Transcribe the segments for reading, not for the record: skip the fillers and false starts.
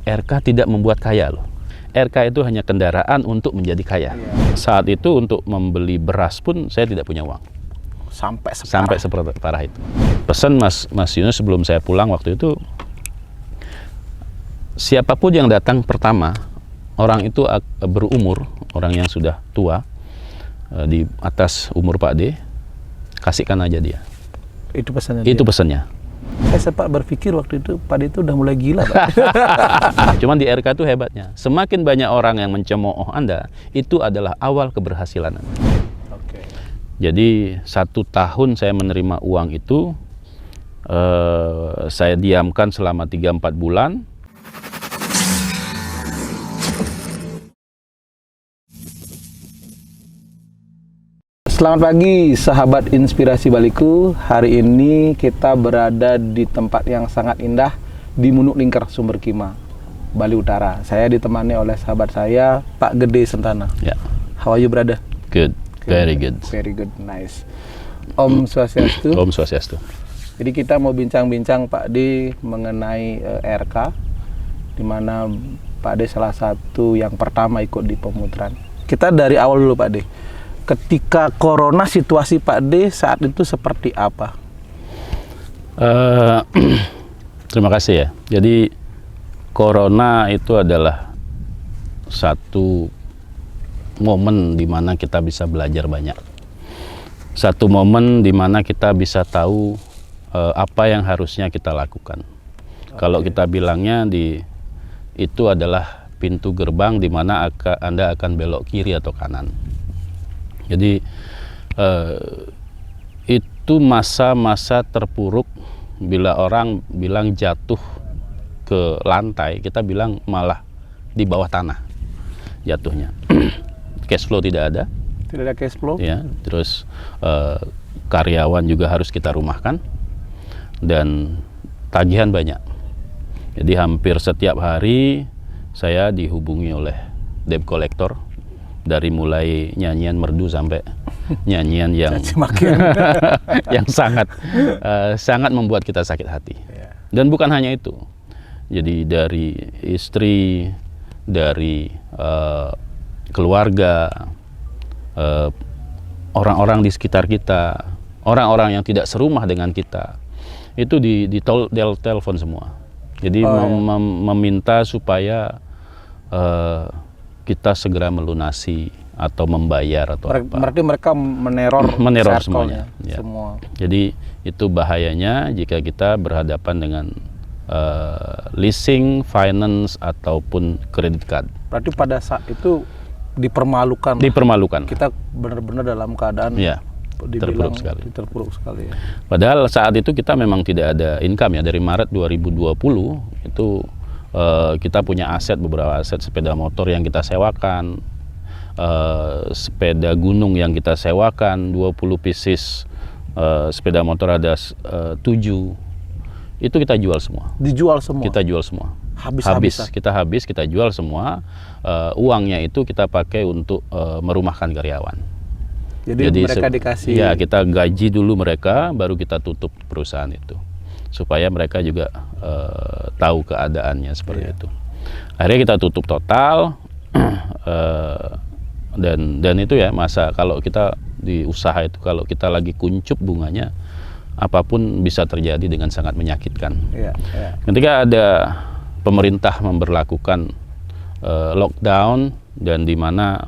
RK tidak membuat kaya loh. RK itu hanya kendaraan untuk menjadi kaya. Saat itu untuk membeli beras pun saya tidak punya uang. Sampai separah itu. Pesan Mas Yunus sebelum saya pulang waktu itu, siapapun yang datang pertama, orang itu berumur, orang yang sudah tua, di atas umur Pak D, kasihkan aja dia. Itu pesannya. Itu pesannya. Saya sempat berpikir waktu itu Pak D itu udah mulai gila, Pak. Cuman di RK itu hebatnya, semakin banyak orang yang mencemooh Anda, itu adalah awal keberhasilan Anda. Oke. Jadi 1 tahun saya menerima uang itu, saya diamkan selama 3-4 bulan. Selamat pagi sahabat Inspirasi Baliku. Hari ini kita berada di tempat yang sangat indah di Munuk Lingkar, Sumber Kima, Bali Utara. Saya ditemani oleh sahabat saya, Pak Gede Sentana. Ya. How are you, brother? Good, very good. Very good, nice. Om Swastiastu. Om Swastiastu. Jadi kita mau bincang-bincang Pak D mengenai RK, di mana Pak D salah satu yang pertama ikut di pemutaran. Kita dari awal dulu Pak D. Ketika corona, situasi Pak D saat itu seperti apa? Terima kasih ya. Jadi corona itu adalah satu momen di mana kita bisa belajar banyak. Satu momen di mana kita bisa tahu apa yang harusnya kita lakukan. Kalau kita bilangnya itu adalah pintu gerbang di mana Anda akan belok kiri atau kanan. Jadi itu masa-masa terpuruk. Bila orang bilang jatuh ke lantai, kita bilang malah di bawah tanah jatuhnya. Cash flow tidak ada. Tidak ada cash flow. Ya, terus karyawan juga harus kita rumahkan dan tagihan banyak. Jadi hampir setiap hari saya dihubungi oleh debt collector. Dari mulai nyanyian merdu sampai nyanyian yang yang sangat membuat kita sakit hati. Dan bukan hanya itu. Jadi dari istri, dari keluarga, orang-orang di sekitar kita, orang-orang yang tidak serumah dengan kita, itu di telepon semua. Jadi meminta supaya kita segera melunasi atau membayar atau apa. Berarti mereka meneror semuanya. Ya. Semua. Jadi itu bahayanya jika kita berhadapan dengan leasing, finance ataupun credit card. Berarti pada saat itu dipermalukan. Dipermalukan. Kita benar-benar dalam keadaan terpuruk sekali. Terpuruk sekali ya. Padahal saat itu kita memang tidak ada income ya. Dari Maret 2020 itu kita punya beberapa aset sepeda motor yang kita sewakan, sepeda gunung yang kita sewakan, 20 pieces sepeda motor ada 7. Itu kita jual semua. Dijual semua? Kita jual semua. Kita jual semua. Uangnya itu kita pakai untuk merumahkan karyawan. Jadi mereka dikasih? Ya, kita gaji dulu mereka, baru kita tutup perusahaan itu. Supaya mereka juga tahu keadaannya seperti itu. Akhirnya kita tutup total, dan itu ya masa kalau kita di usaha itu kalau kita lagi kuncup bunganya, apapun bisa terjadi dengan sangat menyakitkan. Ketika ada pemerintah memberlakukan lockdown dan di mana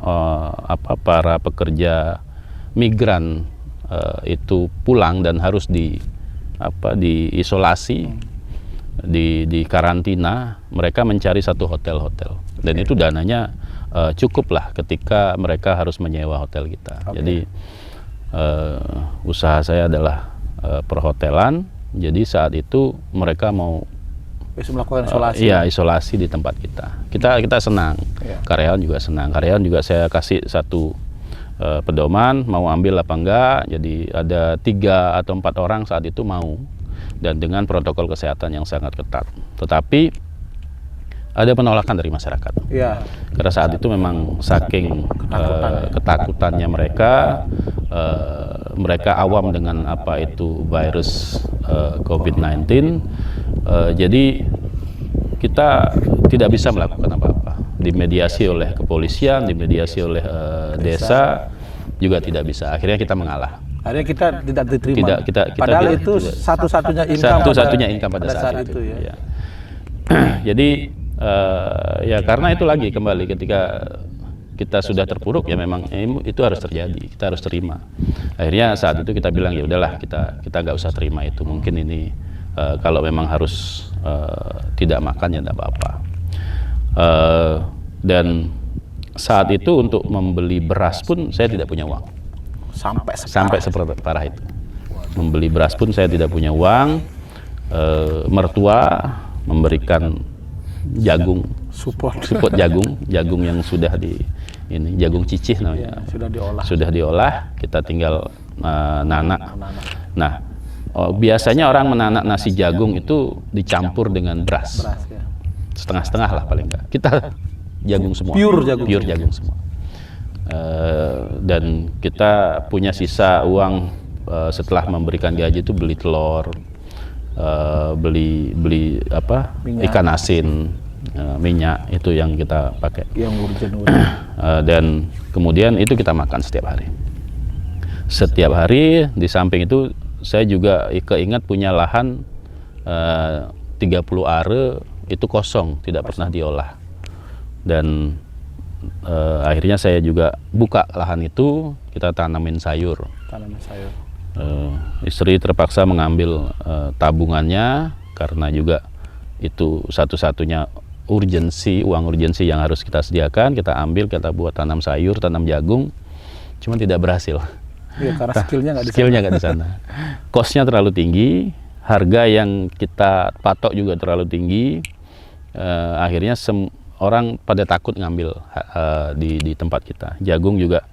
para pekerja migran itu pulang dan harus diisolasi, di karantina, mereka mencari satu hotel dan itu dananya cukup lah ketika mereka harus menyewa hotel kita. Jadi usaha saya adalah perhotelan. Jadi saat itu mereka mau melakukan isolasi. Isolasi di tempat kita. Kita senang. Karyawan juga senang. Karyawan juga saya kasih satu pedoman, mau ambil apa enggak. Jadi ada 3 atau 4 orang saat itu mau, dan dengan protokol kesehatan yang sangat ketat. Tetapi ada penolakan dari masyarakat. Karena saat itu memang saking ketakutannya mereka awam dengan apa itu virus COVID-19. Jadi kita tidak bisa melakukan apa-apa. Dimediasi oleh kepolisian, dimediasi oleh desa juga tidak bisa. Akhirnya kita mengalah. Akhirnya kita tidak diterima. Padahal tidak, itu satu-satunya income pada saat itu. ya. Ya. Jadi ya karena itu lagi kembali ketika kita sudah terpuruk ya memang itu harus terjadi, kita harus terima. Akhirnya saat itu kita bilang ya udahlah kita nggak usah terima itu, mungkin ini kalau memang harus tidak makan ya tidak apa-apa. Dan saat itu untuk membeli beras pun saya tidak punya uang. Sampai seperti parah itu. Membeli beras pun saya tidak punya uang. Mertua memberikan jagung, support jagung yang sudah jagung cicih namanya. Ya, sudah diolah, kita tinggal nanak. Nah, biasanya orang menanak nasi jagung itu dicampur dengan beras. Ya. Setengah-setengah lah paling enggak. Kita jagung semua. Pure jagung semua. Dan kita punya sisa uang setelah memberikan gaji itu beli telur, beli apa? Minyak. Ikan asin, minyak itu yang kita pakai. Yang urgen. Dan kemudian itu kita makan setiap hari. Setiap hari, di samping itu saya juga keingat punya lahan 30 are itu kosong, tidak pernah diolah. Dan akhirnya saya juga buka lahan itu, kita tanamin sayur. Istri terpaksa mengambil tabungannya karena juga itu satu-satunya uang urgensi yang harus kita sediakan. Kita ambil, kita buat tanam sayur, tanam jagung, cuman tidak berhasil. Ya, karena skillnya nggak di sana. Cost-nya terlalu tinggi, harga yang kita patok juga terlalu tinggi. Akhirnya orang pada takut ngambil di tempat kita. Jagung juga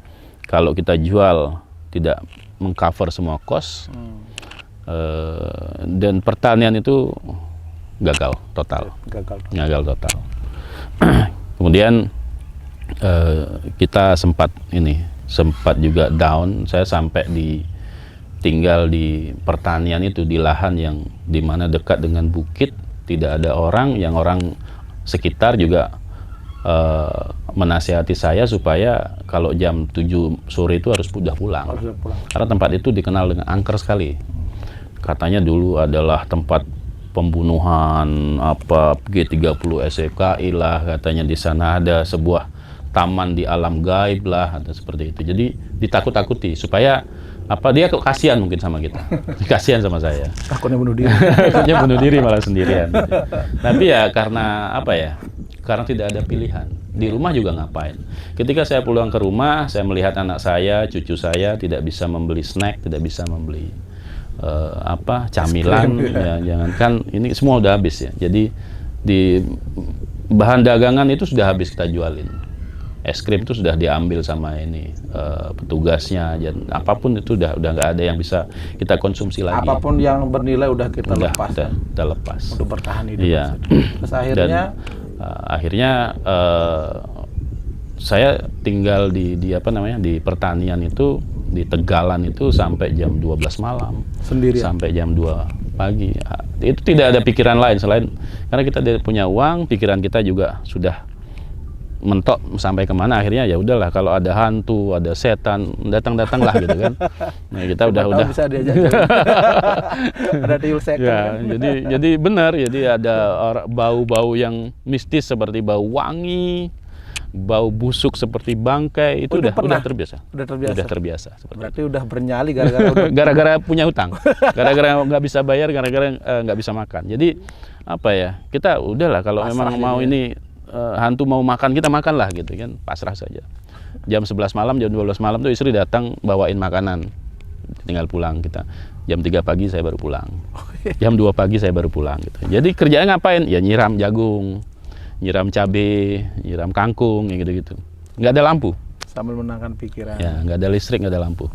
kalau kita jual tidak mengcover semua cost. Dan pertanian itu gagal total. Kemudian kita sempat juga down. Saya sampai tinggal di pertanian itu, di lahan yang dimana dekat dengan bukit, tidak ada orang, yang orang sekitar juga menasihati saya supaya kalau jam 7 sore itu harus sudah pulang. Karena tempat itu dikenal dengan angker sekali. Katanya dulu adalah tempat pembunuhan, G30 SFKI lah, katanya di sana ada sebuah taman di alam gaib lah, atau seperti itu. Jadi ditakut-takuti supaya dia kasihan mungkin sama kita, kasihan sama saya. Takutnya bunuh diri. Takutnya bunuh diri malah sendirian. Tapi ya karena karena tidak ada pilihan. Di rumah juga ngapain? Ketika saya pulang ke rumah, saya melihat anak saya, cucu saya tidak bisa membeli snack, tidak bisa membeli camilan. Ya, jangankan ini semua udah habis ya. Jadi di bahan dagangan itu sudah habis kita jualin. Es krim itu sudah diambil sama petugasnya, dan apapun itu udah nggak ada yang bisa kita konsumsi lagi. Apapun yang bernilai udah kita lepas. Udah lepas. Untuk bertahan hidup. Iya. Terus akhirnya saya tinggal di pertanian itu, di Tegalan itu sampai jam 12 malam. Sendirian? Sampai jam 2 pagi. Itu tidak ada pikiran lain selain karena kita punya uang, pikiran kita juga sudah mentok sampai kemana. Akhirnya ya udahlah, kalau ada hantu, ada setan, datang-datanglah gitu kan. Nah, kita udah bisa diajak. Ada tuyul second. Ya, kan? jadi benar, jadi ada bau-bau yang mistis seperti bau wangi, bau busuk seperti bangkai, itu udah terbiasa. Udah terbiasa. Berarti udah bernyali gara-gara punya hutang. Gara-gara nggak bisa bayar, gara-gara nggak bisa makan. Jadi kita udahlah, kalau memang mau hantu mau makan, kita makanlah gitu kan, pasrah saja. Jam 11 malam, jam 12 malam tuh istri datang bawain makanan, tinggal pulang kita. Jam 3 pagi saya baru pulang, jam 2 pagi saya baru pulang gitu. Jadi kerjanya ngapain? Ya nyiram jagung, nyiram cabai, nyiram kangkung, ya gitu-gitu. Nggak ada lampu. Sambil menenangkan pikiran. Ya, nggak ada listrik, nggak ada lampu.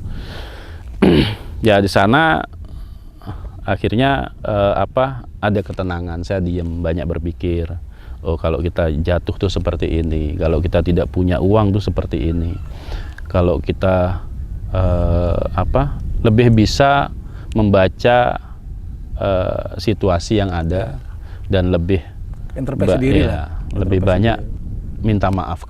Ya di sana akhirnya ada ketenangan. Saya diam, banyak berpikir. Oh, kalau kita jatuh tuh seperti ini, kalau kita tidak punya uang tuh seperti ini, kalau kita lebih bisa membaca situasi yang ada dan lebih introspeksi diri ya, lah. lebih Introspeksi banyak diri. minta maaf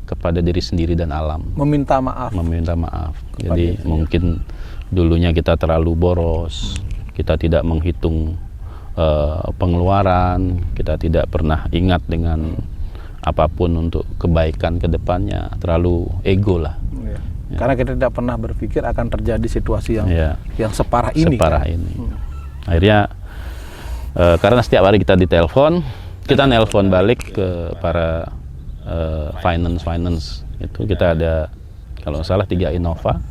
kepada diri sendiri dan alam. Meminta maaf. Meminta maaf. Kepada Jadi diri. mungkin dulunya kita terlalu boros, kita tidak menghitung pengeluaran, kita tidak pernah ingat dengan apapun untuk kebaikan ke depannya, terlalu ego lah. Iya. Karena kita tidak pernah berpikir akan terjadi situasi yang Ya, yang separah ini. separah kan? ini. Akhirnya karena setiap hari kita ditelepon, kita nelpon balik ke para finance itu. Kita ada kalau nggak salah 3 Innova,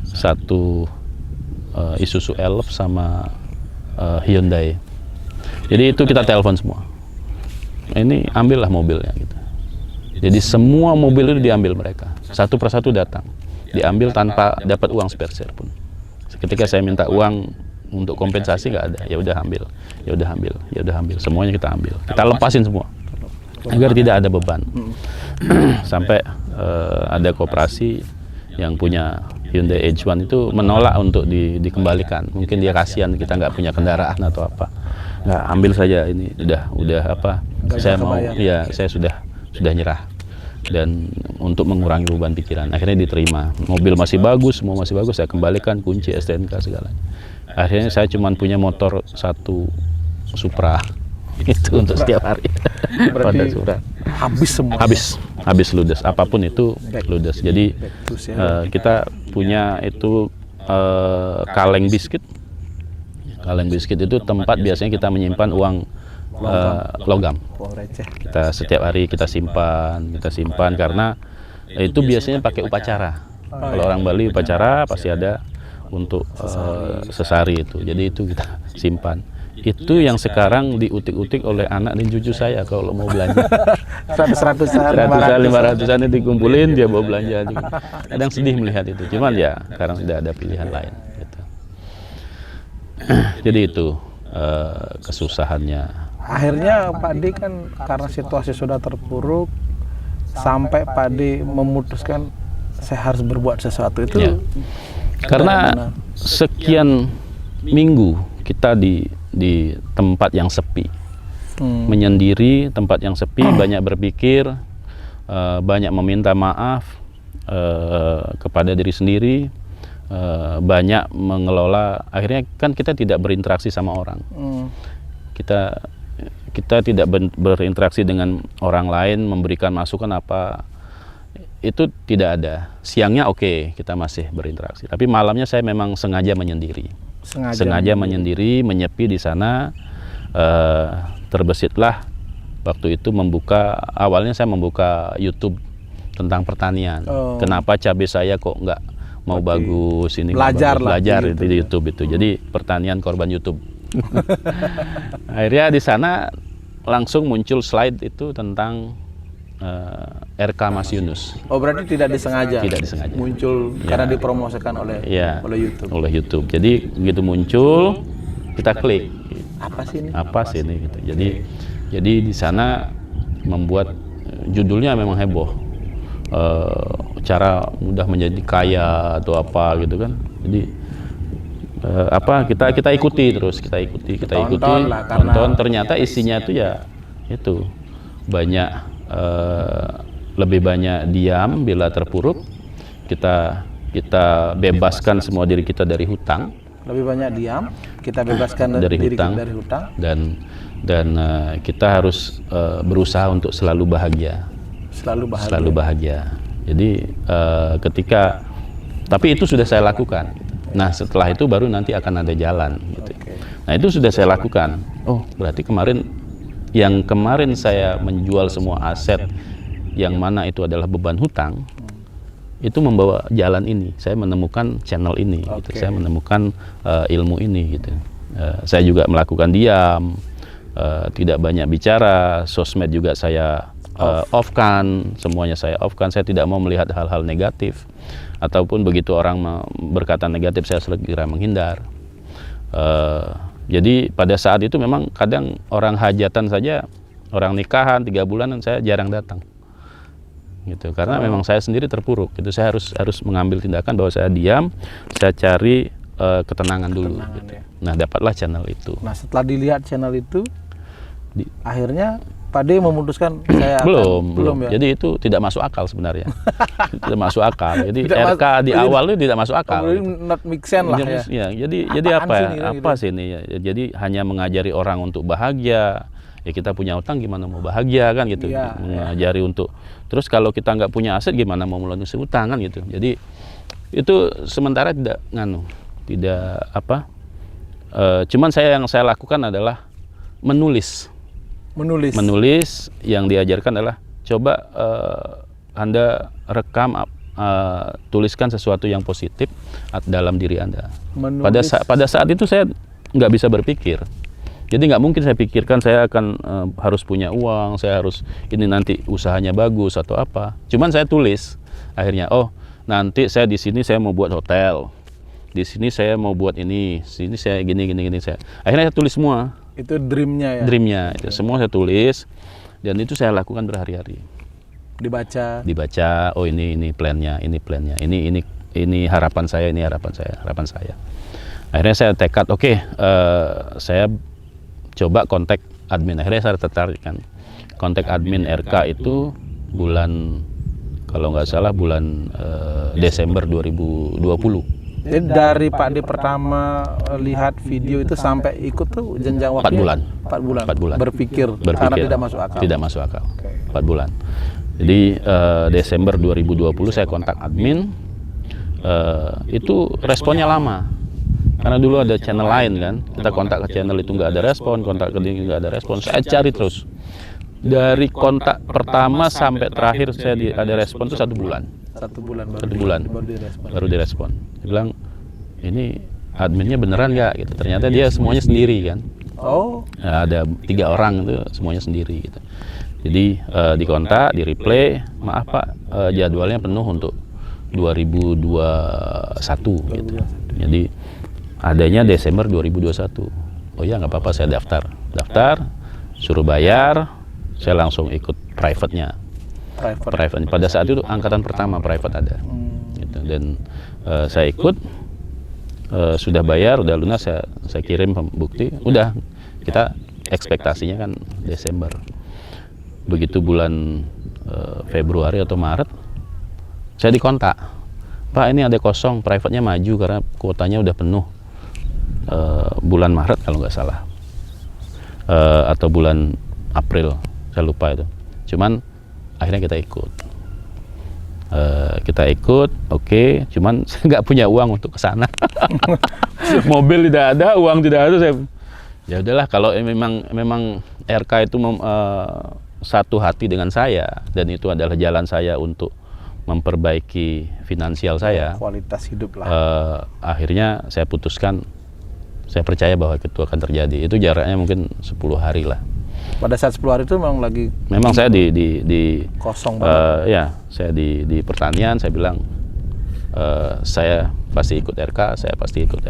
1 Isuzu Elf sama Hyundai. Jadi itu kita telepon semua. Ini ambillah mobilnya gitu. Jadi semua mobil itu diambil mereka. Satu persatu datang. Diambil tanpa dapat uang sepeser pun. Ketika saya minta uang untuk kompensasi nggak ada. Ya udah ambil. Ya udah ambil. Ya udah ambil. Semuanya kita ambil. Kita lepasin semua. Agar tidak ada beban. Sampai ada koperasi yang punya Hyundai H1 itu menolak untuk dikembalikan. Mungkin dia kasihan kita nggak punya kendaraan atau apa. Nggak, ambil saja ini. Udah apa? Nggak Saya bisa mau, kebayang. ya saya sudah nyerah. Dan untuk mengurangi beban pikiran, akhirnya diterima. Mobil masih bagus, semua masih bagus. Saya kembalikan kunci, STNK segala. Akhirnya saya cuma punya motor 1 Supra. Itu untuk setiap hari. Berarti Pada surat. habis semua. Habis ludes, apapun itu ludes. Jadi Back to zero. kita punya itu kaleng biskuit. Kaleng biskuit itu tempat biasanya kita menyimpan uang logam. Uang receh. Kita setiap hari kita simpan karena itu biasanya pakai upacara. Kalau orang Bali upacara pasti ada untuk sesari itu. Jadi itu kita simpan. Itu yang sekarang diutik-utik oleh anak dan cucu saya kalau mau belanja. 100-an, 500-an itu dikumpulin, dia bawa belanja juga. Kadang sedih melihat itu. Cuman ya sekarang tidak ada pilihan lain. Gitu. Jadi itu kesusahannya. Akhirnya Pak D kan karena situasi sudah terpuruk, sampai Pak D memutuskan saya harus berbuat sesuatu itu. Ya. Karena sekian minggu kita di tempat yang sepi, menyendiri, tempat yang sepi, banyak berpikir, banyak meminta maaf kepada diri sendiri, banyak mengelola. Akhirnya kan kita tidak berinteraksi sama orang. Kita tidak berinteraksi dengan orang lain, memberikan masukan apa, itu tidak ada. Siangnya oke, kita masih berinteraksi. Tapi malamnya saya memang sengaja menyendiri. Sengaja menyendiri, menyepi di sana. Terbesitlah waktu itu awalnya saya membuka YouTube tentang pertanian. Kenapa cabai saya kok nggak mau bagus, ini belajar itu di YouTube itu. Jadi pertanian korban YouTube. Akhirnya di sana langsung muncul slide itu tentang RK Mas Yunus. Oh, berarti tidak disengaja. Tidak disengaja. Muncul karena dipromosikan oleh YouTube. Oleh YouTube. Jadi begitu muncul kita klik. Apa sih ini? Apa sih ini gitu. Jadi di sana membuat judulnya memang heboh. Cara mudah menjadi kaya atau apa gitu kan. Jadi kita ikuti terus, kita ikuti, tonton. Ternyata isinya itu ya itu banyak. Lebih banyak diam bila terpuruk, kita bebaskan semua diri kita dari hutang. Lebih banyak diam, kita bebaskan diri kita dari hutang. Dan kita harus berusaha untuk selalu bahagia. Selalu bahagia. Jadi tapi itu sudah saya lakukan. Nah setelah itu baru nanti akan ada jalan. Gitu. Nah itu sudah saya lakukan. Oh berarti kemarin saya menjual semua aset yang mana itu adalah beban hutang, itu membawa jalan ini. Saya menemukan channel ini, gitu. Saya menemukan ilmu ini. Gitu. Saya juga melakukan diam, tidak banyak bicara, sosmed juga saya off-kan, semuanya saya off-kan. Saya tidak mau melihat hal-hal negatif, ataupun begitu orang berkata negatif saya segera menghindar. Jadi pada saat itu memang kadang orang hajatan saja, orang nikahan 3 bulanan saya jarang datang, gitu. Karena memang saya sendiri terpuruk. Gitu. Saya harus mengambil tindakan bahwa saya diam, saya cari ketenangan dulu. Gitu. Ya. Nah dapatlah channel itu. Nah setelah dilihat channel itu, Akhirnya Pak D memutuskan saya belum ya. Jadi itu tidak masuk akal sebenarnya. Tidak masuk akal. Jadi Tidak RK di awal itu tidak masuk akal. Not make sense lah ya. Ya, jadi apa Apaan ya? sih ini, Apa sih ini ya? Jadi hanya mengajari orang untuk bahagia. Ya kita punya utang gimana mau bahagia kan gitu. Iya, Mengajari untuk terus kalau kita nggak punya aset gimana mau melunasi utang kan gitu. Jadi itu sementara tidak cuman yang saya lakukan adalah menulis yang diajarkan adalah coba Anda rekam tuliskan sesuatu yang positif dalam diri Anda. Pada saat itu saya nggak bisa berpikir. Jadi nggak mungkin saya pikirkan saya akan harus punya uang, saya harus ini nanti usahanya bagus atau apa. Cuman saya tulis akhirnya, oh nanti saya di sini saya mau buat hotel, di sini saya mau buat ini, sini saya gini saya. Akhirnya saya tulis semua. Itu dreamnya ya. Dreamnya itu semua saya tulis dan itu saya lakukan berhari-hari. Dibaca. Oh ini plannya, ini harapan saya, Akhirnya saya tekad, saya coba kontak admin. Akhirnya saya tertarik kan. Kontak admin RK itu bulan kalau nggak salah bulan Desember 2020. Jadi dari Pak D pertama lihat video itu sampai ikut tuh jenjang waktu 4 bulan. Berpikir karena tidak masuk akal. Tidak masuk akal. 4 bulan. Jadi Desember 2020 saya kontak admin. Itu responnya lama. Karena dulu ada channel lain kan, kita kontak ke channel itu nggak ada respon, kontak ke link nggak ada respon, saya cari terus. Dari kontak pertama sampai terakhir saya ada respon itu 1 bulan. 1 bulan baru direspon. Dia bilang, ini adminnya beneran nggak? Gitu. Ternyata dia semuanya sendiri kan. Oh. Nah, ada 3 orang itu semuanya sendiri. Gitu. Jadi dikontak, di reply, maaf Pak, jadwalnya penuh untuk 2021. Gitu. Jadi adanya Desember 2021. Oh ya nggak apa-apa, saya daftar, suruh bayar, saya langsung ikut private-nya. Private. Pada saat itu angkatan pertama private ada. Gitu. Dan saya ikut, sudah bayar, udah lunas, saya kirim bukti, udah kita ekspektasinya kan Desember. Begitu bulan Februari atau Maret, saya dikontak, Pak ini ada kosong, private-nya maju karena kuotanya udah penuh. Bulan Maret kalau nggak salah, atau bulan April, saya lupa itu. Cuman akhirnya kita ikut, oke. Cuman saya nggak punya uang untuk ke sana. Mobil tidak ada, uang tidak ada. Ya udahlah, kalau memang RK itu satu hati dengan saya dan itu adalah jalan saya untuk memperbaiki finansial saya, kualitas hidup lah. Akhirnya saya putuskan. Saya percaya bahwa itu akan terjadi. Itu jaraknya mungkin 10 hari lah. Pada saat 10 hari itu memang saya di kosong banget. Ya, saya di pertanian. Saya bilang saya pasti ikut RK. Pasti ikut.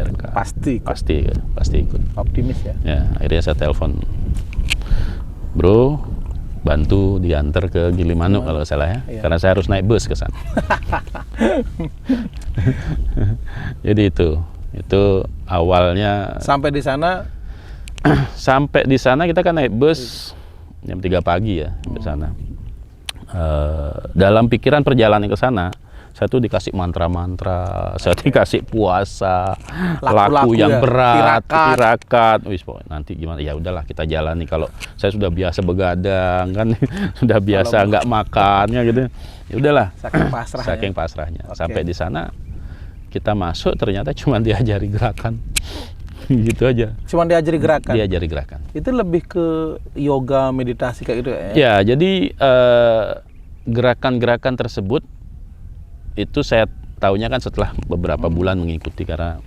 Optimis ya. Ya, akhirnya saya telepon, Bro, bantu diantar ke Gilimanuk kalau salah ya. Iya. Karena saya harus naik bus ke sana. Jadi itu awalnya. Sampai di sana kita kan naik bus jam 3 pagi ya ke sana. Dalam pikiran perjalanan ke sana, saya tuh dikasih mantra-mantra, saya dikasih puasa, laku yang berat, tirakat. Wis, nanti gimana? Ya udahlah kita jalani. Kalau saya sudah biasa begadang kan, sudah biasa nggak makannya gitu. Ya udahlah. Saking pasrahnya. Okay. Sampai di sana kita masuk ternyata cuma diajari gerakan. Gitu aja. Cuma diajari gerakan. Itu lebih ke yoga, meditasi kayak gitu ya? Ya, jadi gerakan-gerakan tersebut itu saya tahunya kan setelah beberapa bulan mengikuti, karena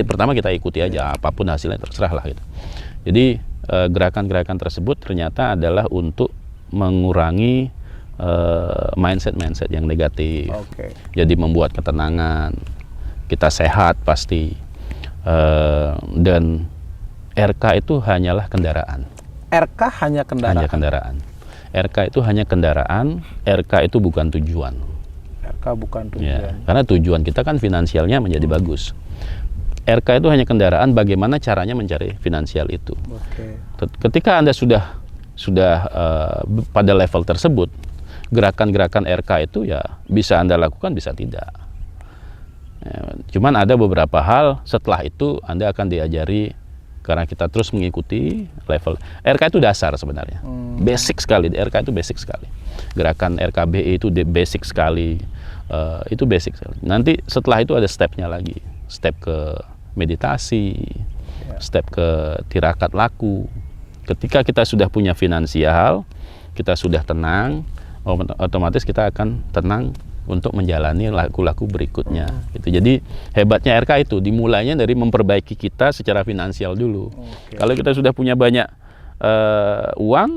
pertama kita ikuti aja, apapun hasilnya terserah lah gitu. Jadi gerakan-gerakan tersebut ternyata adalah untuk mengurangi mindset yang negatif. Okay. Jadi membuat ketenangan, kita sehat pasti. Dan RK itu hanyalah kendaraan. RK hanya kendaraan. Hanya kendaraan. RK itu hanya kendaraan. RK itu bukan tujuan. RK bukan tujuan. Ya, karena tujuan kita kan finansialnya menjadi bagus. RK itu hanya kendaraan. Bagaimana caranya mencari finansial itu? Okay. Ketika Anda sudah pada level tersebut, gerakan-gerakan RK itu ya bisa Anda lakukan, bisa tidak. Ya, cuman ada beberapa hal setelah itu Anda akan diajari, karena kita terus mengikuti level. RK itu dasar sebenarnya, basic sekali. RK itu basic sekali. Gerakan RKBI itu basic sekali, itu basic sekali. Nanti setelah itu ada stepnya lagi, step ke meditasi, step ke tirakat laku. Ketika kita sudah punya finansial, kita sudah tenang, otomatis kita akan tenang untuk menjalani laku-laku berikutnya. Gitu. Jadi hebatnya RK itu dimulainya dari memperbaiki kita secara finansial dulu. Kalau kita sudah punya banyak uang,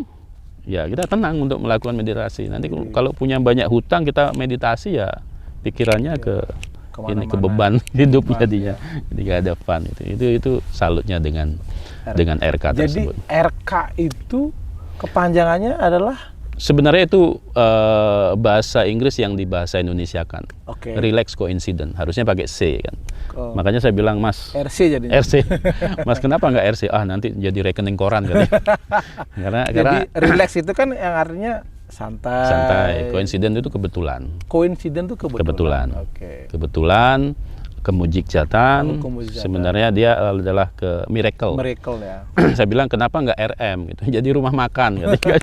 ya kita tenang untuk melakukan meditasi. Nanti kalau punya banyak hutang, kita meditasi ya pikirannya ke beban hidup jadinya. Jadi gak ada fun. Itu salutnya dengan RK tersebut. Jadi RK itu kepanjangannya adalah sebenarnya itu bahasa Inggris yang dibahasa Indonesiakan. Relax coincident, harusnya pakai C kan. Makanya saya bilang, Mas, RC jadinya. RC. Mas, kenapa nggak RC? Nanti jadi rekening koran kan. Jadi relax itu kan yang artinya santai. Santai. Coincident itu kebetulan. Coincident itu kebetulan. Kebetulan. Kemujizatan, sebenarnya dia adalah ke miracle ya. Saya bilang kenapa nggak RM gitu, jadi rumah makan gitu.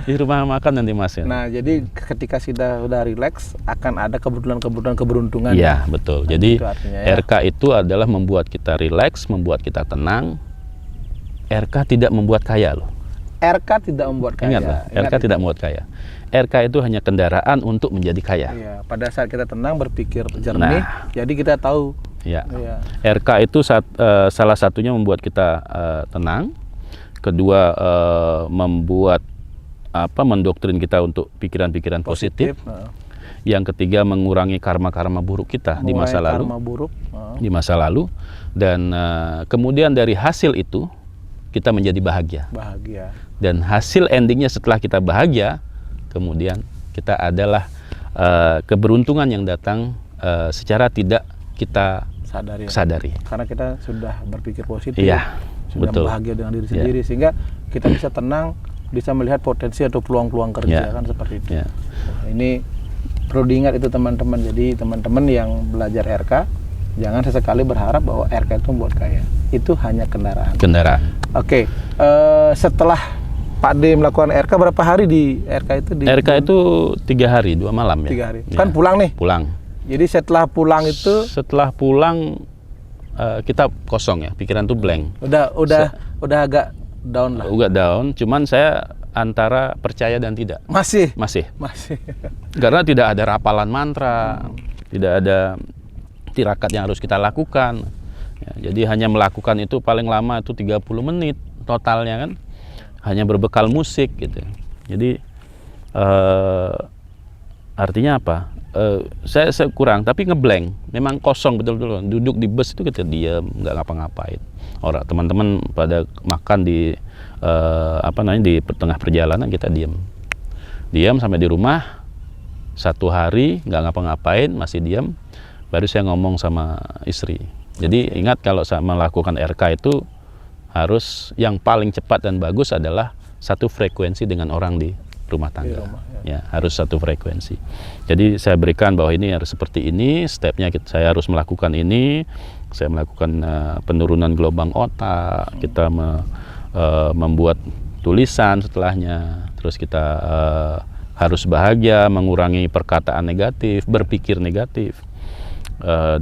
Di rumah makan nanti Mas ya. Nah, jadi ketika sudah relax akan ada kebetulan keberuntungan. Iya, betul. Nah, jadi itu artinya, RK itu adalah membuat kita relax, membuat kita tenang. RK tidak membuat kaya loh. RK tidak membuat kaya. Ingat, RK tidak membuat kaya. RK itu hanya kendaraan untuk menjadi kaya. Iya, pada saat kita tenang, berpikir jernih, jadi kita tahu. Ya. RK itu salah satunya membuat kita tenang. Kedua, mendoktrin kita untuk pikiran-pikiran positif. Yang ketiga, mengurangi karma-karma buruk kita di masa lalu. Di masa lalu. Dan kemudian dari hasil itu kita menjadi bahagia. Dan hasil endingnya setelah kita bahagia, kemudian kita adalah keberuntungan yang datang secara tidak kita sadari. Karena kita sudah berpikir positif, sudah betul. bahagia dengan diri sendiri, sehingga kita bisa tenang, bisa melihat potensi atau peluang-peluang kerja kan seperti itu. Ini perlu diingat itu teman-teman. Jadi teman-teman yang belajar RK, jangan sesekali berharap bahwa RK itu membuat kaya. Itu hanya kendaraan. Setelah Pak D melakukan RK, berapa hari di RK itu? RK itu 3 hari, 2 malam ya. 3 hari. Kan pulang nih? Pulang. Jadi setelah pulang itu? Setelah pulang kita kosong ya, pikiran tuh blank. Udah agak down lah. Udah down, cuman saya antara percaya dan tidak. Masih. Karena tidak ada rapalan mantra, tidak ada tirakat yang harus kita lakukan. Ya, jadi hanya melakukan itu paling lama itu 30 menit totalnya kan. Hanya berbekal musik gitu. Jadi artinya apa? Saya kurang, tapi ngeblank. Memang kosong betul-betul. Duduk di bus itu kita diam, nggak ngapa-ngapain. Orang teman-teman pada makan di di tengah perjalanan, kita diam sampai di rumah. 1 hari nggak ngapa-ngapain, masih diam. Baru saya ngomong sama istri. Jadi ingat, kalau saya melakukan RK itu harus yang paling cepat dan bagus adalah satu frekuensi dengan orang di rumah tangga. Harus satu frekuensi. Jadi saya berikan bahwa ini harus seperti ini, stepnya saya harus melakukan ini. Saya melakukan penurunan gelombang otak, kita membuat tulisan setelahnya. Terus kita harus bahagia, mengurangi perkataan negatif, berpikir negatif.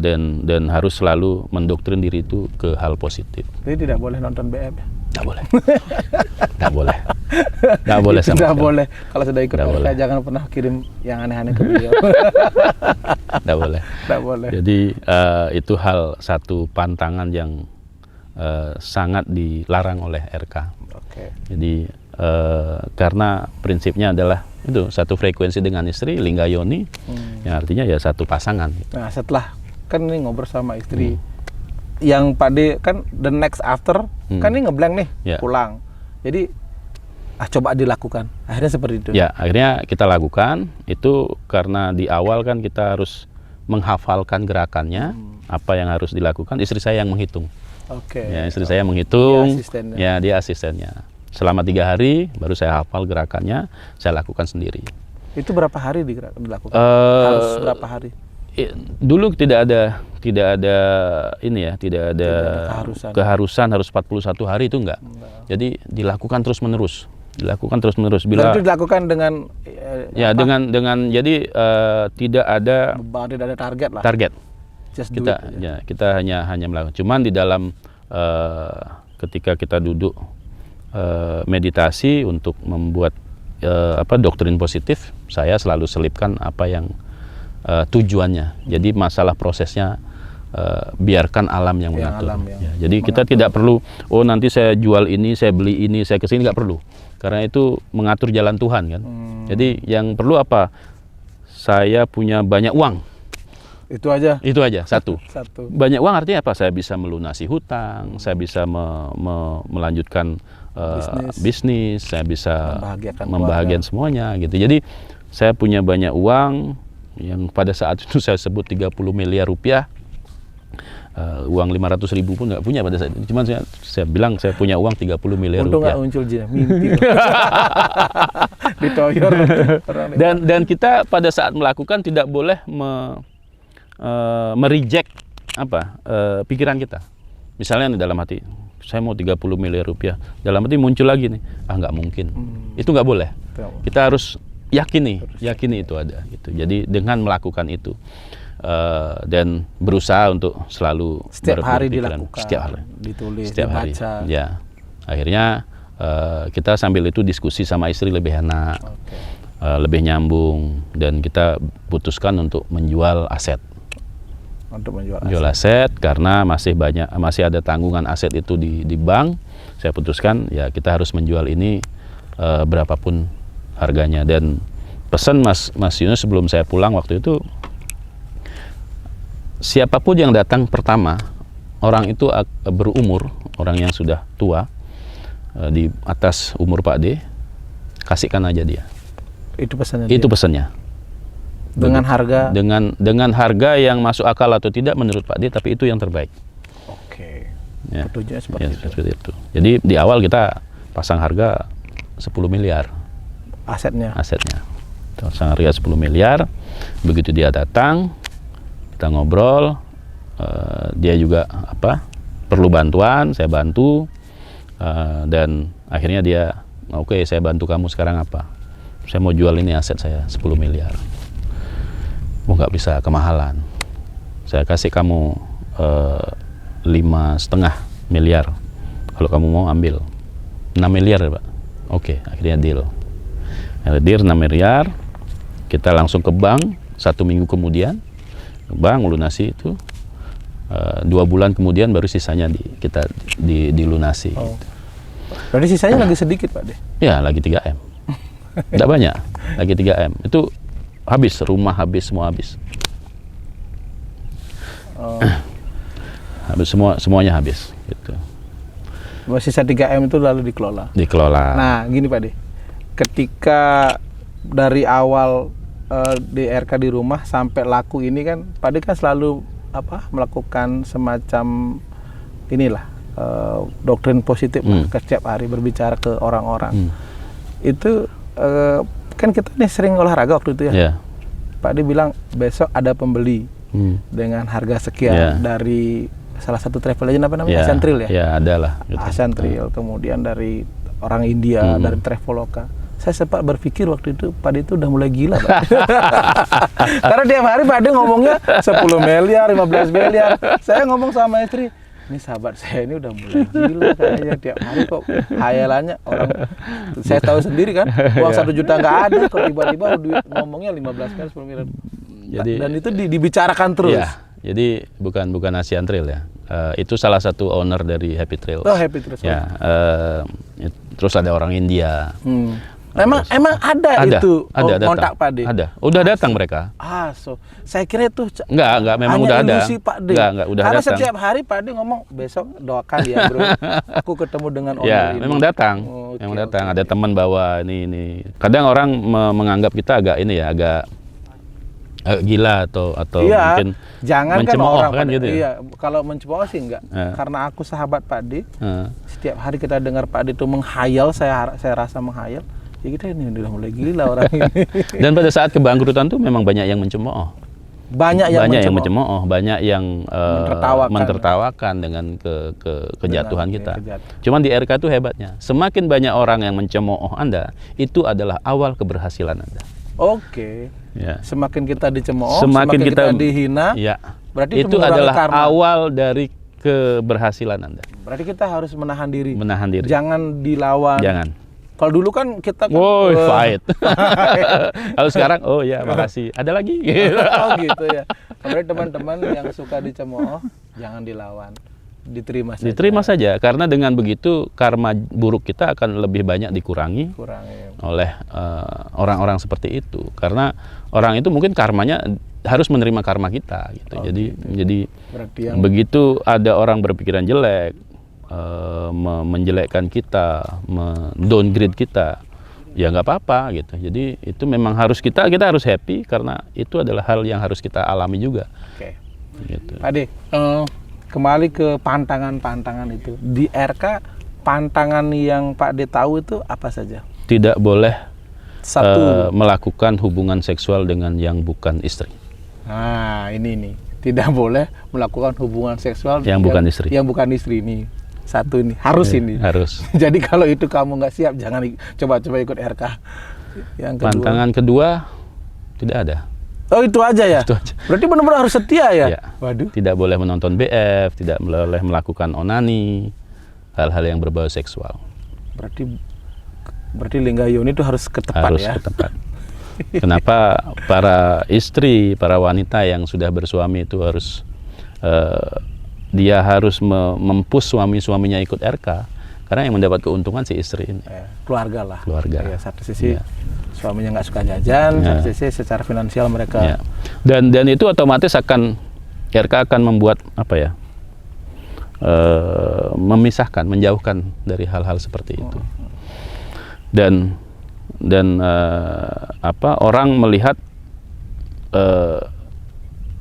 Dan harus selalu mendoktrin diri itu ke hal positif. Jadi tidak boleh nonton BF ya? Tidak boleh. Tidak boleh. Tidak boleh sama sekali. Boleh. Kalau sudah ikut RK, jangan pernah kirim yang aneh-aneh ke beliau. Tidak boleh. Tidak boleh. Jadi itu satu pantangan yang sangat dilarang oleh RK. Jadi karena prinsipnya adalah itu satu frekuensi dengan istri, lingga yoni, yang artinya ya satu pasangan. Nah, setelah kan ini ngobrol sama istri, yang Pak D kan the next after kan ini ngeblank nih, pulang. Jadi coba dilakukan. Akhirnya seperti itu. Ya, akhirnya kita lakukan itu karena di awal kan kita harus menghafalkan gerakannya, apa yang harus dilakukan. Istri saya yang menghitung. Ya, istri saya menghitung. Dia asistennya. Selama 3 hari baru saya hafal gerakannya, saya lakukan sendiri. Itu berapa hari dilakukan? Harus berapa hari? Dulu tidak ada ini ya, tidak ada keharusan harus 41 hari, itu enggak. Jadi dilakukan terus menerus. Dan itu dilakukan dengan ya dengan jadi tidak ada target lah. Target. Just Kita hanya melakukan. Cuman di dalam ketika kita duduk meditasi untuk membuat doktrin positif, saya selalu selipkan apa yang tujuannya. Jadi masalah prosesnya biarkan alam yang mengatur. Jadi kita tidak perlu nanti saya jual ini, saya beli ini, saya kesini, nggak perlu. Karena itu mengatur jalan Tuhan kan. Jadi yang perlu apa? Saya punya banyak uang. Itu aja. Satu. Banyak uang artinya apa? Saya bisa melunasi hutang, saya bisa melanjutkan bisnis, saya bisa membahagiakan semuanya gitu. Jadi saya punya banyak uang yang pada saat itu saya sebut 30 miliar rupiah. Uang 500.000 pun nggak punya pada saat itu. Cuman saya bilang saya punya uang 30 miliar Untung rupiah. Untung nggak muncul mimpi. Ditoyor. Dan kita pada saat melakukan tidak boleh mereject pikiran kita. Misalnya dalam hati, saya mau 30 miliar rupiah. Dalam hati muncul lagi nih, nggak mungkin. Itu nggak boleh. Kita harus yakini itu ada. Gitu. Jadi dengan melakukan itu dan berusaha untuk selalu setiap hari dilakukan, setiap hari, ditulis, setiap dibaca. hari. Ya, akhirnya kita sambil itu diskusi sama istri lebih enak, lebih nyambung, dan kita putuskan untuk menjual aset. Menjual aset karena masih ada tanggungan aset itu di bank. Saya putuskan ya kita harus menjual ini berapapun harganya. Dan pesan Mas Yunus sebelum saya pulang waktu itu, siapapun yang datang pertama, orang itu berumur, orang yang sudah tua, di atas umur Pak D, kasihkan aja dia. Itu pesannya. Itu pesannya. Dengan harga? Dengan harga yang masuk akal atau tidak menurut Pak D, tapi itu yang terbaik. Oke. Ya. Petunjuknya seperti itu. Jadi di awal kita pasang harga 10 miliar. Asetnya. Pasang harga 10 miliar. Begitu dia datang, kita ngobrol, dia juga perlu bantuan, saya bantu, dan akhirnya dia oke, saya bantu kamu sekarang apa? Saya mau jual ini aset saya 10 miliar. Nggak bisa, kemahalan. Saya kasih kamu 5,5 miliar. Kalau kamu mau ambil 6 miliar ya Pak. Oke, akhirnya deal. Deal 6 miliar. Kita langsung ke bank 1 minggu kemudian. Bank melunasi itu 2 bulan kemudian baru sisanya kita dilunasi. Gitu. Berarti sisanya lagi sedikit Pak De? Ya, lagi 3M. Tidak banyak, lagi 3M. Itu habis, rumah habis, semua habis. Habis semuanya habis. Gitu. Sisa 3M itu lalu dikelola? Dikelola. Nah gini Pak De, ketika dari awal DRK di rumah sampai laku ini kan, Pak De kan selalu melakukan semacam inilah doktrin positif ke setiap hari, berbicara ke orang-orang. Itu kan kita nih sering olahraga waktu itu ya. Yeah. Pak De bilang besok ada pembeli dengan harga sekian dari salah satu travel agent Asian Trail ya? Ya, ada lah. Gitu. Asian Trail, kemudian dari orang India, dari Traveloka. Saya sempat berpikir waktu itu Pak De itu udah mulai gila Pak. Karena tiap hari Pak De ngomongnya 10 miliar, 15 miliar. Saya ngomong sama istri, ini sahabat saya ini udah mulai gila kayaknya, tiap hari kok hayalannya orang, saya tahu sendiri kan, uang 1 juta nggak ada, kok tiba-tiba duit ngomongnya 15 miliar, 10 miliar. Jadi, dan itu dibicarakan terus. Ya, jadi bukan Asian Trail ya. Itu salah satu owner dari Happy Trails. Oh, Happy Trails. Ya, terus ada orang India. Emang ada itu kontak Pak De? Ada. Udah datang mereka. Saya kira itu enggak, memang udah ada. Pak De. Enggak, udah karena datang. Setiap hari Pak De ngomong, besok doakan ya bro, aku ketemu dengan owner ya, ini. Memang datang. Memang datang. Ada teman bawa ini. Kadang orang menganggap kita agak gila atau Iya, mungkin jangan kan mencemooh orang kan gitu ya? Iya, kalau mencemooh sih enggak. Karena aku sahabat Pak D, setiap hari kita dengar Pak D itu menghayal, saya rasa menghayal. Ya kita ini udah mulai gila orang ini. Dan pada saat kebangkrutan tuh memang banyak yang mencemooh. Banyak yang mencemooh, banyak yang mentertawakan dengan kejatuhan kita. Cuman di RK itu hebatnya, semakin banyak orang yang mencemooh Anda, itu adalah awal keberhasilan Anda. Oke. Ya. Semakin kita dicemooh, semakin kita dihina, ya, berarti itu adalah awal dari keberhasilan Anda. Berarti kita harus menahan diri. Menahan diri. Jangan dilawan. Jangan. Kalau dulu kan kita fight. Kalau sekarang, oh ya makasih. Ada lagi. Oh gitu ya. Kemudian teman-teman yang suka dicemooh, jangan dilawan. Diterima saja. Diterima saja, karena dengan begitu karma buruk kita akan lebih banyak dikurangi oleh orang-orang seperti itu. Karena orang itu mungkin karmanya harus menerima karma kita gitu. Jadi begitu ada orang berpikiran jelek, menjelekkan kita, mendowngrade kita, ya nggak apa-apa gitu. Jadi itu memang harus kita harus happy karena itu adalah hal yang harus kita alami juga. Oke. Gitu. Pak D, kembali ke pantangan-pantangan itu. Di RK, pantangan yang Pak D tahu itu apa saja? Tidak boleh melakukan hubungan seksual dengan yang bukan istri. Nah, ini nih. Tidak boleh melakukan hubungan seksual yang bukan istri. Yang bukan istri ini. Satu ini, harus ini. Harus. Jadi kalau itu kamu nggak siap, jangan coba-coba ikut RK. Yang kedua. Pantangan kedua, tidak ada. Oh itu aja ya? Itu aja. Berarti benar-benar harus setia ya? Waduh. Tidak boleh menonton BF, tidak boleh melakukan onani, hal-hal yang berbau seksual. Berarti Linggayoni itu harus ketepat harus ya? Harus ketepat. Kenapa para istri, para wanita yang sudah bersuami itu harus dia harus mempush suami-suaminya ikut RK? Karena yang mendapat keuntungan si istri ini. Keluarga lah. Keluarga. Ya, satu sisi suaminya nggak suka jajan, satu sisi secara finansial mereka. Dan itu otomatis RK akan membuat apa ya? Memisahkan, menjauhkan dari hal-hal seperti itu. Dan orang melihat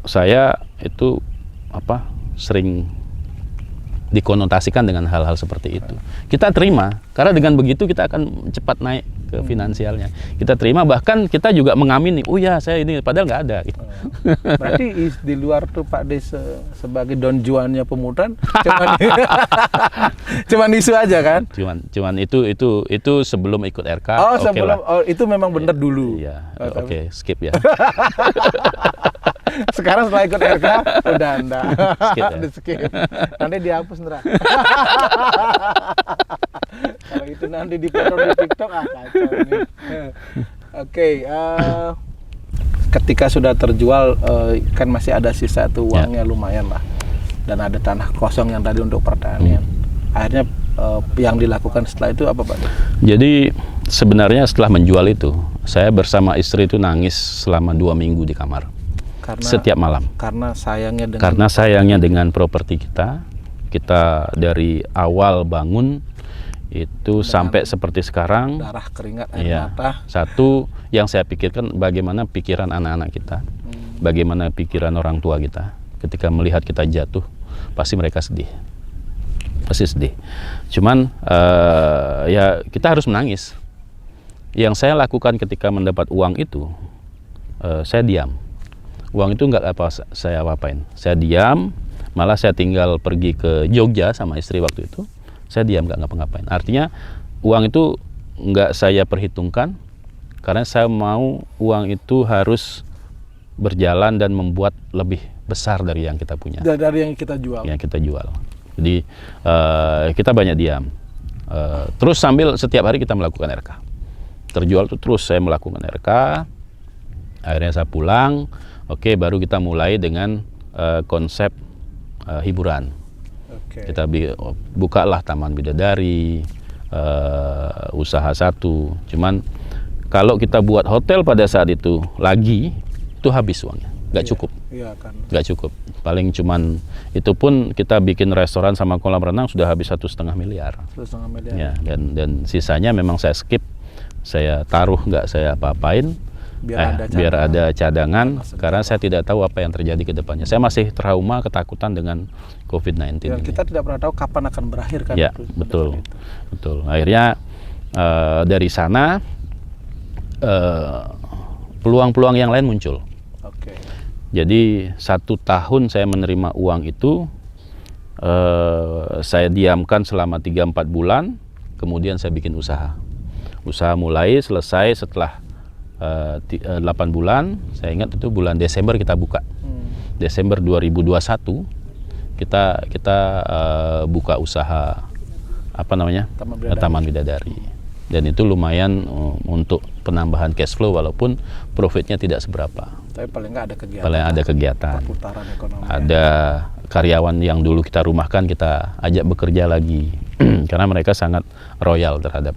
saya itu sering dikonotasikan dengan hal-hal seperti itu. Kita terima, karena dengan begitu kita akan cepat naik ke finansialnya. Kita terima, bahkan kita juga mengamini, oh ya saya ini, padahal nggak ada. Gitu. Berarti di luar tuh Pak D sebagai Don Juannya pemutaran, cuman isu aja kan? Cuman itu sebelum ikut RK. Oh sebelum, itu memang benar dulu. Iya, oke, skip ya. Sekarang setelah ikut RK, udah enggak. Skip ya? Skip. Nanti dihapus Ndra. Kalau itu nanti dipotong di TikTok, kacau nih. Oke, ketika sudah terjual, kan masih ada sisa tuh uangnya lumayan lah. Dan ada tanah kosong yang tadi untuk pertanian. Akhirnya yang dilakukan setelah itu apa Pak? Jadi sebenarnya setelah menjual itu, saya bersama istri itu nangis selama 2 minggu di kamar. Setiap malam. Karena sayangnya dengan properti kita dari awal bangun itu sampai seperti sekarang, darah, keringat, air mata. Satu yang saya pikirkan, bagaimana pikiran anak-anak kita, bagaimana pikiran orang tua kita ketika melihat kita jatuh, pasti mereka sedih, Cuman ya kita harus menangis. Yang saya lakukan ketika mendapat uang itu, saya diam. Uang itu nggak saya apain. Saya diam, malah saya tinggal pergi ke Jogja sama istri waktu itu. Saya diam, nggak ngapa-ngapain. Artinya uang itu nggak saya perhitungkan, karena saya mau uang itu harus berjalan dan membuat lebih besar dari yang kita punya. Dari yang kita jual. Yang kita jual. Jadi kita banyak diam. Terus sambil setiap hari kita melakukan RK. Terjual itu terus saya melakukan RK. Akhirnya saya pulang. Oke, baru kita mulai dengan konsep hiburan. Kita bukalah Taman Bidadari, usaha satu. Cuman kalau kita buat hotel pada saat itu lagi, itu habis uangnya, nggak cukup. Nggak cukup. Paling cuman itu pun kita bikin restoran sama kolam renang sudah habis 1,5 miliar. 1,5 miliar. Ya, dan sisanya memang saya skip, saya taruh, nggak saya apa-apain. Biar ada cadangan, karena saya tidak tahu apa yang terjadi ke depannya. Saya masih trauma, ketakutan dengan COVID-19 Ya, ini. kita tidak pernah tahu kapan akan berakhir kan. Ya, itu, betul, itu. betul. Akhirnya dari sana peluang-peluang yang lain muncul. Oke. Jadi 1 tahun saya menerima uang itu, saya diamkan selama 3-4 bulan, kemudian saya bikin usaha. Usaha mulai selesai setelah 8 bulan, saya ingat itu bulan Desember kita buka. Desember 2021 kita buka usaha apa namanya? Taman Bidadari. Dan itu lumayan untuk penambahan cash flow, walaupun profitnya tidak seberapa. Tapi paling nggak ada kegiatan. Paling ada kegiatan. Perputaran ekonomi. Ada karyawan yang dulu kita rumahkan, kita ajak bekerja lagi karena mereka sangat royal terhadap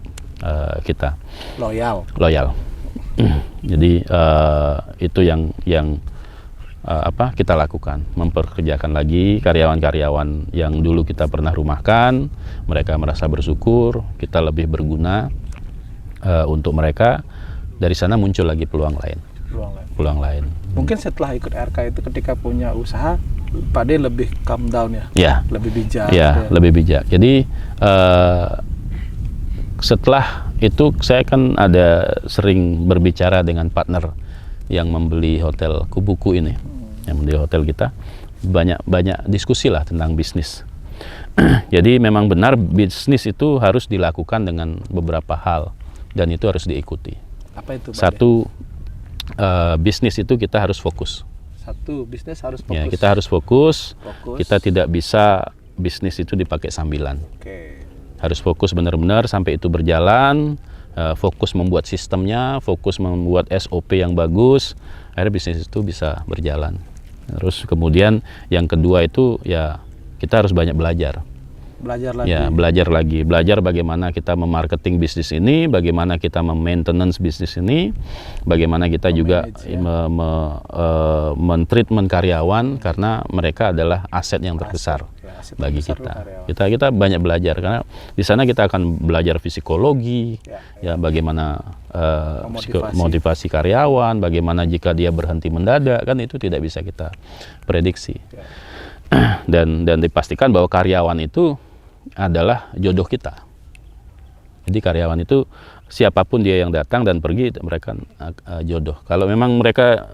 kita. Loyal. Jadi itu yang kita lakukan, memperkerjakan lagi karyawan-karyawan yang dulu kita pernah rumahkan. Mereka merasa bersyukur, kita lebih berguna untuk mereka. Dari sana muncul lagi peluang lain. Mungkin setelah ikut RK itu, ketika punya usaha, Pak D lebih calm down ya? Ya. Lebih bijak. Ya, lebih bijak. Jadi setelah itu saya kan ada sering berbicara dengan partner yang membeli hotel Kubuku ini, yang membeli hotel kita, banyak diskusi lah tentang bisnis. Jadi memang benar bisnis itu harus dilakukan dengan beberapa hal, dan itu harus diikuti. Apa itu, Pak? Satu, bisnis itu kita harus fokus. Satu, bisnis harus fokus. Ya, kita harus fokus. Kita tidak bisa bisnis itu dipakai sambilan. Oke. Harus fokus benar-benar sampai itu berjalan, fokus membuat sistemnya, fokus membuat SOP yang bagus, akhirnya bisnis itu bisa berjalan. Terus kemudian yang kedua itu ya kita harus banyak belajar. Belajar lagi. Ya, belajar bagaimana kita memarketing bisnis ini, bagaimana kita memaintenance bisnis ini, bagaimana kita juga men-treatment karyawan, karena mereka adalah aset yang terbesar bagi kita. Kita banyak belajar, karena di sana kita akan belajar psikologi, ya bagaimana motivasi karyawan, bagaimana jika dia berhenti mendadak, kan itu tidak bisa kita prediksi. Dan dipastikan bahwa karyawan itu adalah jodoh kita. Jadi karyawan itu siapapun dia yang datang dan pergi, mereka jodoh. Kalau memang mereka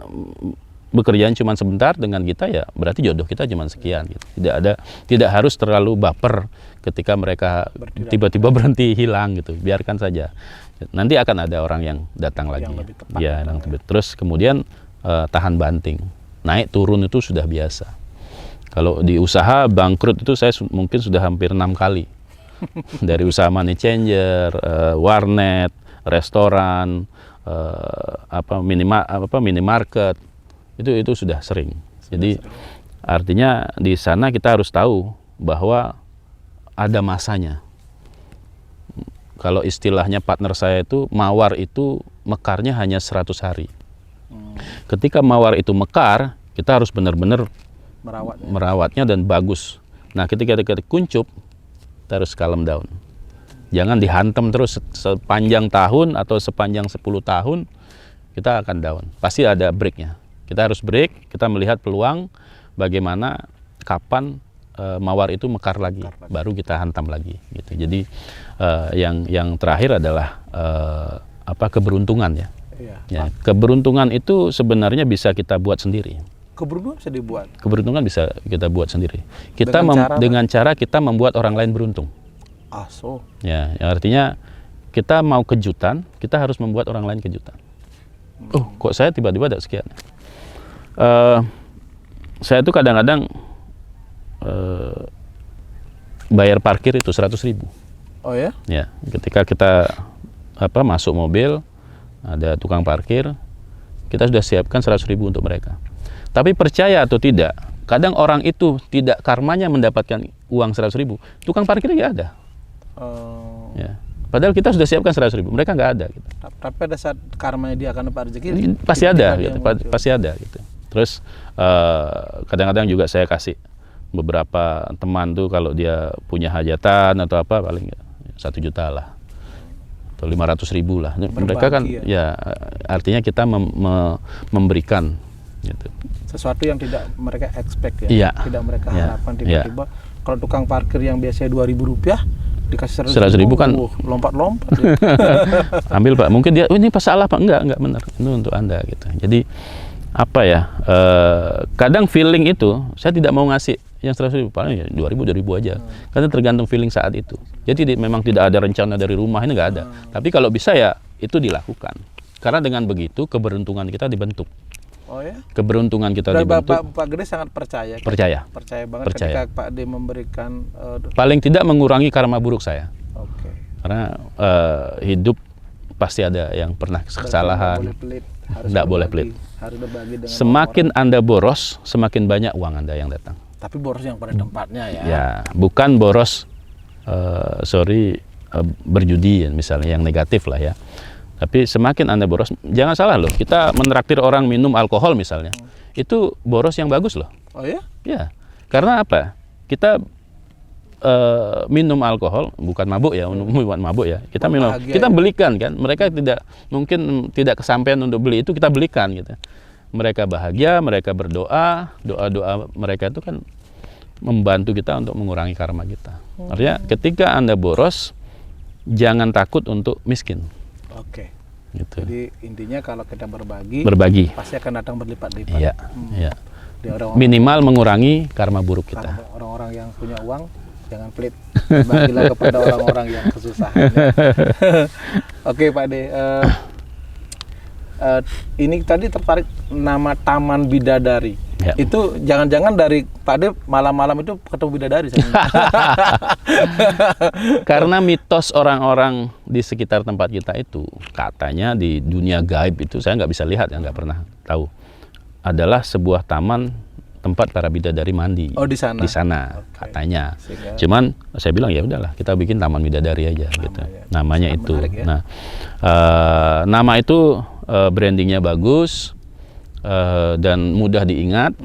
bekerjaan cuma sebentar dengan kita, ya berarti jodoh kita cuma sekian gitu. Tidak harus terlalu baper ketika mereka tiba-tiba berhenti, hilang gitu. Biarkan saja. Nanti akan ada orang yang datang lagi. Yang lebih tepat. Ya, terus kemudian tahan banting. Naik turun itu sudah biasa. Kalau di usaha bangkrut itu saya mungkin sudah hampir 6 kali. Dari usaha money changer, warnet, restoran, minimarket, itu sudah sering. Jadi artinya di sana kita harus tahu bahwa ada masanya. Kalau istilahnya partner saya itu, mawar itu mekarnya hanya 100 hari. Ketika mawar itu mekar, kita harus benar-benar merawatnya dan bagus. Nah, ketika kuncup, kita harus calm down. Jangan dihantam terus sepanjang tahun atau sepanjang 10 tahun, kita akan down. Pasti ada breaknya. Kita harus break, kita melihat peluang bagaimana, kapan mawar itu mekar lagi, baru kita hantam lagi. Gitu. Jadi yang terakhir adalah keberuntungan ya. Ya. Keberuntungan itu sebenarnya bisa kita buat sendiri. Keberuntungan bisa dibuat? Keberuntungan bisa kita buat sendiri. Kita dengan cara kita membuat orang lain beruntung. Ya, yang artinya kita mau kejutan, kita harus membuat orang lain kejutan. Oh, kok saya tiba-tiba ada sekian? Saya tuh kadang-kadang bayar parkir itu 100.000. Oh ya? Ya, ketika kita masuk mobil, ada tukang parkir, kita sudah siapkan 100.000 untuk mereka. Tapi percaya atau tidak, kadang orang itu tidak karmanya mendapatkan uang 100.000, tukang parkirnya nggak ada. Ya. Padahal kita sudah siapkan 100.000, mereka nggak ada. Gitu. Tapi pada saat karmanya dia akan dapat rezeki, pasti ada, gitu. Pasti ada. Gitu. Terus kadang-kadang juga saya kasih beberapa teman tuh, kalau dia punya hajatan atau apa, paling 1 juta lah, atau 500.000 lah. Mereka kan ya artinya kita memberikan gitu. Sesuatu yang tidak mereka expect ya, Iya. tidak mereka Iya. harapkan. Tiba-tiba kalau tukang parkir yang biasanya Rp2.000 dikasih 100.000 kan lompat-lompat ya. ambil Pak, mungkin dia ini pas salah Pak, enggak benar, itu untuk Anda gitu. Jadi apa ya, kadang feeling itu saya tidak mau ngasih yang 100.000, paling ya 2.000 aja, karena tergantung feeling saat itu. Jadi memang tidak ada rencana dari rumah, ini nggak ada. Tapi kalau bisa ya itu dilakukan, karena dengan begitu keberuntungan kita dibentuk. Oh ya. Keberuntungan kita Dan dibentuk. Pak Gede sangat percaya. Percaya. Percaya banget Percaya. ketika Pak D memberikan. Paling tidak mengurangi karma buruk saya, Oke. karena hidup pasti ada yang pernah kesalahan. Nggak boleh pelit. Harus Nggak boleh berbagi. pelit. Harus berbagi dengan Semakin orang-orang. Anda boros, semakin banyak uang Anda yang datang. Tapi boros yang pada tempatnya ya. Ya, bukan boros, berjudi misalnya, yang negatif lah ya. Tapi semakin Anda boros, jangan salah loh, kita menraktir orang minum alkohol misalnya, itu boros yang bagus loh. Oh ya? Ya, karena apa? Kita minum alkohol, bukan mabuk ya, bukan mabuk ya. Kita minum, Bahagia kita ya. belikan kan. Mereka mungkin tidak kesampaian untuk beli itu, kita belikan gitu. Mereka bahagia, mereka berdoa, doa mereka itu kan membantu kita untuk mengurangi karma kita. Artinya ketika Anda boros, jangan takut untuk miskin. Oke. Gitu. Jadi intinya kalau kita berbagi, Berbagi. pasti akan datang berlipat-lipat. Iya, iya. Di orang-orang, Minimal mengurangi karma buruk kita. karena orang-orang yang punya uang jangan pelit. Bagilah kepada orang-orang yang kesusahan. Oke Pak D. Ini tadi tertarik nama Taman Bidadari. Ya. Itu jangan-jangan dari Pak D malam-malam itu ketemu bidadari saya. Karena mitos orang-orang di sekitar tempat kita itu, katanya di dunia gaib itu, saya nggak bisa lihat ya, nggak pernah tahu, adalah sebuah taman tempat para bidadari mandi. Oh, di sana? Di sana, Oke. katanya. Sehingga- Cuman saya bilang ya udahlah, kita bikin taman bidadari aja gitu. Namanya Sangat itu. menarik ya. Nah, nama itu brandingnya bagus dan mudah diingat.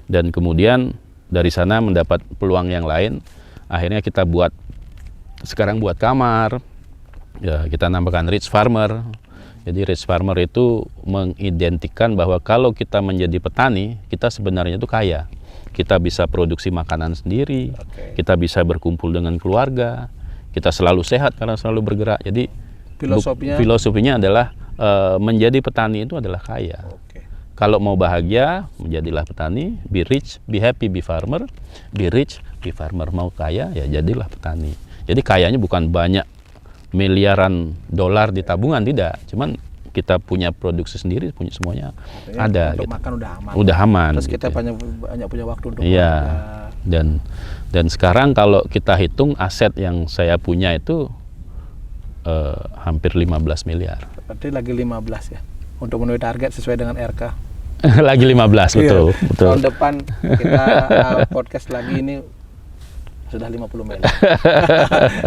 Dan kemudian dari sana mendapat peluang yang lain. Akhirnya kita sekarang buat kamar. Ya, kita namakan Rich Farmer. Jadi Rich Farmer itu mengidentikan bahwa kalau kita menjadi petani, kita sebenarnya itu kaya. Kita bisa produksi makanan sendiri, Oke. kita bisa berkumpul dengan keluarga, kita selalu sehat karena selalu bergerak. Jadi filosofinya adalah menjadi petani itu adalah kaya. Oke. Kalau mau bahagia, menjadilah petani, be rich, be happy, be farmer, be rich, be farmer. Mau kaya, ya jadilah petani. Jadi kayanya bukan banyak miliaran dolar di tabungan, tidak. Cuman kita punya produksi sendiri, punya semuanya Artinya ada. untuk Gitu. makan udah aman. Udah aman. Terus kita gitu. banyak punya waktu untuk Iya. keluarga. Dan sekarang kalau kita hitung aset yang saya punya itu hampir 15 miliar. Berarti lagi 15 ya. Untuk memenuhi target sesuai dengan RK. Lagi 15, betul. Iya. Betul. Tahun depan kita podcast lagi ini sudah 50 miliar.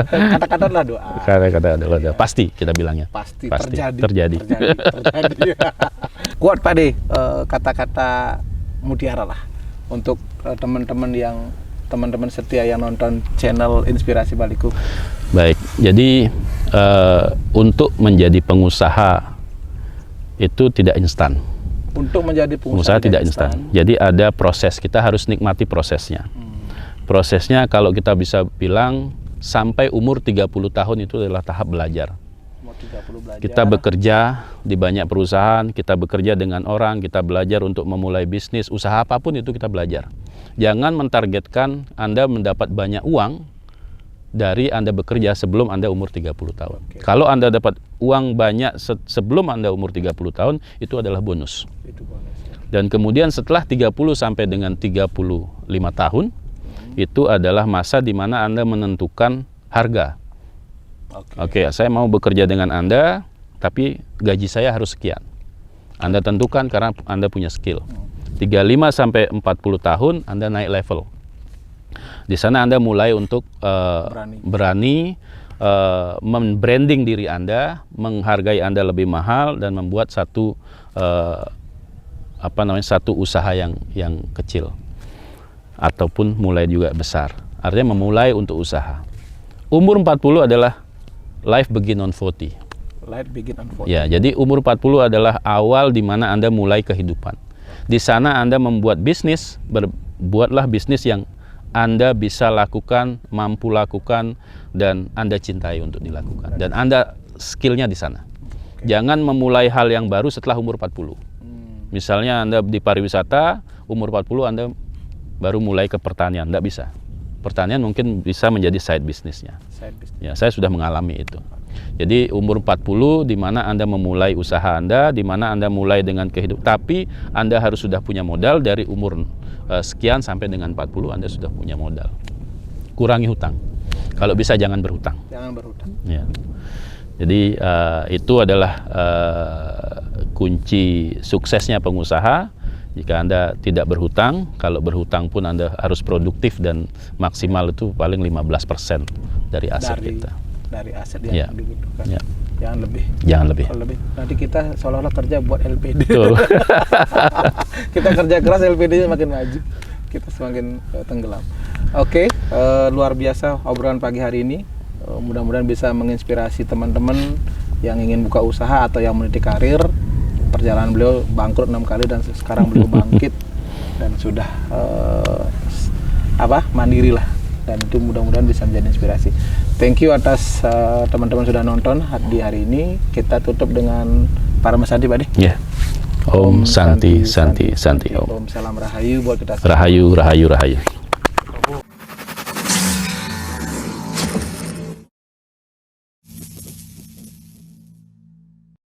Kata-katalah doa. Kata-kata adalah pasti kita bilangnya. Pasti terjadi. terjadi. Kuat Pak D, kata-kata mutiara lah untuk teman-teman setia yang nonton channel Inspirasi Baliku. Baik, jadi untuk menjadi pengusaha itu tidak instan. Untuk menjadi Pengusaha tidak instan. Jadi ada proses, kita harus nikmati prosesnya. Prosesnya kalau kita bisa bilang sampai umur 30 tahun itu adalah tahap belajar. Mau 30 belajar. Kita bekerja di banyak perusahaan, kita bekerja dengan orang, kita belajar untuk memulai bisnis, usaha apapun itu kita belajar. Jangan mentargetkan Anda mendapat banyak uang dari Anda bekerja sebelum Anda umur 30 tahun. Oke. Kalau Anda dapat uang banyak sebelum Anda umur 30 tahun, itu adalah bonus. Itu bonus ya. Dan kemudian setelah 30 sampai dengan 35 tahun, itu adalah masa di mana Anda menentukan harga. Oke, saya mau bekerja dengan Anda, tapi gaji saya harus sekian. Anda tentukan karena Anda punya skill. 35 sampai 40 tahun Anda naik level. Di sana Anda mulai untuk berani membranding diri Anda, menghargai Anda lebih mahal dan membuat satu usaha yang kecil ataupun mulai juga besar. Artinya memulai untuk usaha. Umur 40 adalah life begin on 40. Light begin unfold. Ya, jadi umur 40 adalah awal di mana Anda mulai kehidupan. Di sana Anda membuat bisnis, buatlah bisnis yang Anda bisa lakukan, mampu lakukan, dan Anda cintai untuk dilakukan. Dan Anda skillnya di sana. Jangan memulai hal yang baru setelah umur 40. Misalnya Anda di pariwisata, umur 40 Anda baru mulai ke pertanian, tidak bisa. Pertanian mungkin bisa menjadi side bisnisnya. Side business. Ya, saya sudah mengalami itu. Jadi umur 40 di mana Anda memulai usaha Anda, di mana Anda mulai dengan kehidupan, tapi Anda harus sudah punya modal dari umur sekian sampai dengan 40 Anda sudah punya modal. Kurangi hutang. Kalau bisa jangan berhutang. Jangan berhutang. Ya. Jadi itu adalah kunci suksesnya pengusaha. Jika Anda tidak berhutang, kalau berhutang pun Anda harus produktif dan maksimal itu paling 15% dari aset kita. Dari aset yang dibutuhkan. Ya. Jangan lebih. Jangan lebih. Kalau lebih, nanti kita seolah-olah kerja buat LPD. Betul. Kita kerja keras, LPD-nya makin maju. Kita semakin tenggelam. Oke, luar biasa obrolan pagi hari ini. Mudah-mudahan bisa menginspirasi teman-teman yang ingin buka usaha atau yang meniti karir. Perjalanan beliau bangkrut 6 kali dan sekarang beliau bangkit dan sudah mandiri lah, dan itu mudah-mudahan bisa menjadi inspirasi. Thank you atas teman-teman sudah nonton di hari ini. Kita tutup dengan Parama Santi, Pak De. Ya. Om Santi Santi Santi Om. Om salam rahayu buat kita. Rahayu Rahayu Rahayu.